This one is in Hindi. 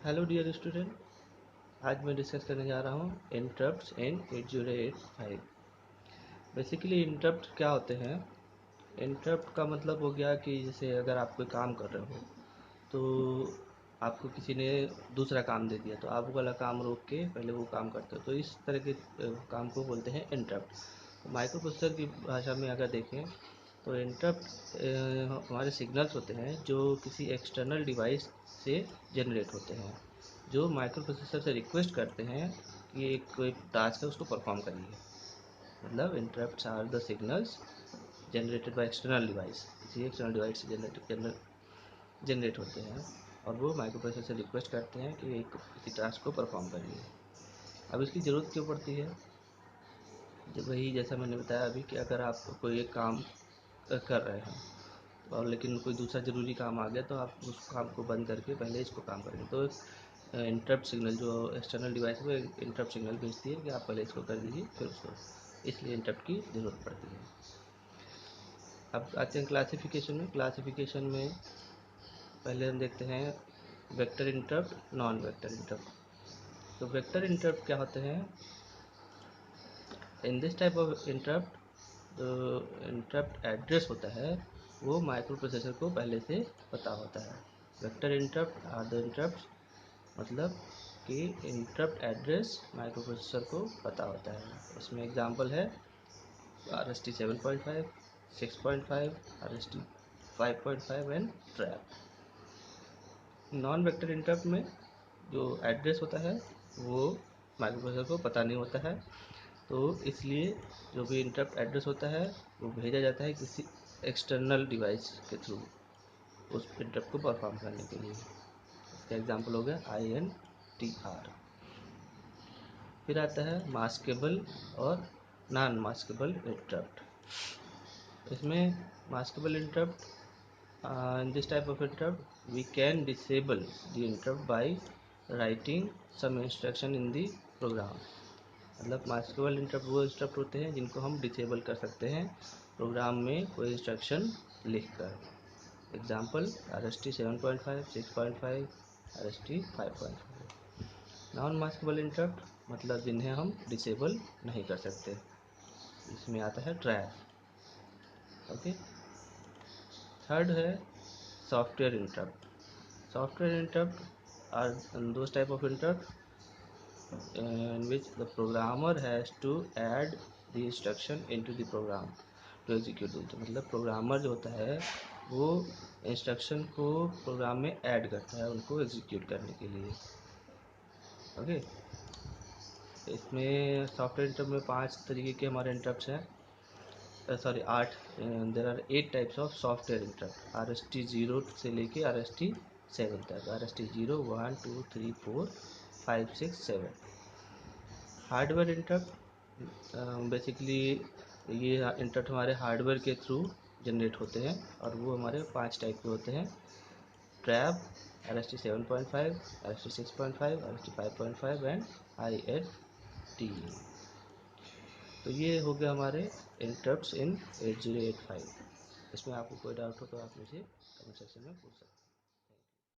हेलो डियर स्टूडेंट, आज मैं डिस्कस करने जा रहा हूँ इंटरप्ट्स इन 8085। बेसिकली इंटरप्ट क्या होते हैं। इंटरप्ट का मतलब हो गया कि जैसे अगर आप कोई काम कर रहे हो तो आपको किसी ने दूसरा काम दे दिया, तो आप वो वाला काम रोक के पहले वो काम करते हो, तो इस तरह के काम को बोलते हैं इंटरप्ट। तो माइक्रो प्रोसेसर की भाषा में अगर देखें तो इंटरप्ट हमारे सिग्नल्स होते हैं जो किसी एक्सटर्नल डिवाइस से जनरेट होते हैं, जो माइक्रो प्रोसेसर से रिक्वेस्ट करते हैं कि एक कोई टास्क है उसको परफॉर्म करिए। मतलब interrupts are the signals generated by external device, किसी एक्सटर्नल डिवाइस से जनरेट होते हैं और वो माइक्रो प्रोसेसर से रिक्वेस्ट करते हैं कि एक किसी टास्क को परफॉर्म करिए। अब इसकी ज़रूरत क्यों पड़ती है? जब वही जैसा मैंने बताया अभी कि अगर आप कोई एक काम कर रहे हैं और लेकिन कोई दूसरा ज़रूरी काम आ गया, तो आप उस काम को बंद करके पहले इसको काम करेंगे। तो इंटरप्ट सिग्नल जो एक्सटर्नल डिवाइस है वो इंटरप्ट सिग्नल भेजती है कि आप पहले इसको कर दीजिए फिर उसको, इसलिए इंटरप्ट की ज़रूरत पड़ती है। अब आते हैं क्लासिफिकेशन में पहले हम देखते हैं vector interrupt, non vector interrupt. तो वेक्टर इंटरप्ट क्या होते हैं? In this type of interrupt जो इंटरप्ट एड्रेस होता है वो माइक्रो प्रोसेसर को पहले से पता होता है। Vector interrupt are the interrupt, मतलब कि इंटरप्ट एड्रेस माइक्रो प्रोसेसर को पता होता है। इसमें एग्जांपल है RST 7.5, 6.5, RST 5.5 and trap. Non vector interrupt में जो एड्रेस होता है वो माइक्रो प्रोसेसर को पता नहीं होता है, तो इसलिए जो भी इंटरप्ट एड्रेस होता है वो भेजा जाता है किसी एक्सटर्नल डिवाइस के थ्रू उस इंटरप्ट को परफॉर्म करने के लिए। इसका एग्जांपल हो गया INTR। फिर आता है मास्केबल और नॉन मास्केबल इंटरप्ट। इसमें maskable interrupt, in this type of interrupt we can disable the interrupt by writing some instruction in the program। मतलब मास्केबल इंटरप्ट वो इंटरप्ट होते हैं जिनको हम डिसेबल कर सकते हैं प्रोग्राम में कोई इंस्ट्रक्शन लिखकर। Example RST 7.5, 6.5, RST 5.5। Non maskable interrupt मतलब जिन्हें हम डिसेबल नहीं कर सकते। इसमें आता है ट्रैप। ओके। थर्ड है software interrupt. Software interrupt are those type of interrupt in which the programmer has to add the instruction into the program to execute it। मतलब प्रोग्रामर जो होता है वो इंस्ट्रक्शन को प्रोग्राम में ऐड करता है उनको एग्जीक्यूट करने के लिए। ओके। इसमें सॉफ्टवेयर इंटरप्ट में 5 तरीके के हमारे इंटरप्ट्स हैं, sorry 8। There are 8 types of software interrupt, RST 0 से लेके RST 7 तक। RST 0, 1, 2, 3, 4, 5, 6, 7। हार्डवेयर इंटरप्ट बेसिकली ये इंटरप्ट हमारे हार्डवेयर के थ्रू जनरेट होते हैं और वो हमारे 5 टाइप के होते हैं। Trap, RST 7.5, RST 6.5, RST 5.5 and INT। तो ये हो गया हमारे इंटरप्ट्स इन 8085। इसमें आपको कोई डाउट हो तो आप मुझे कमेंट सेक्शन में पूछ सकते हैं।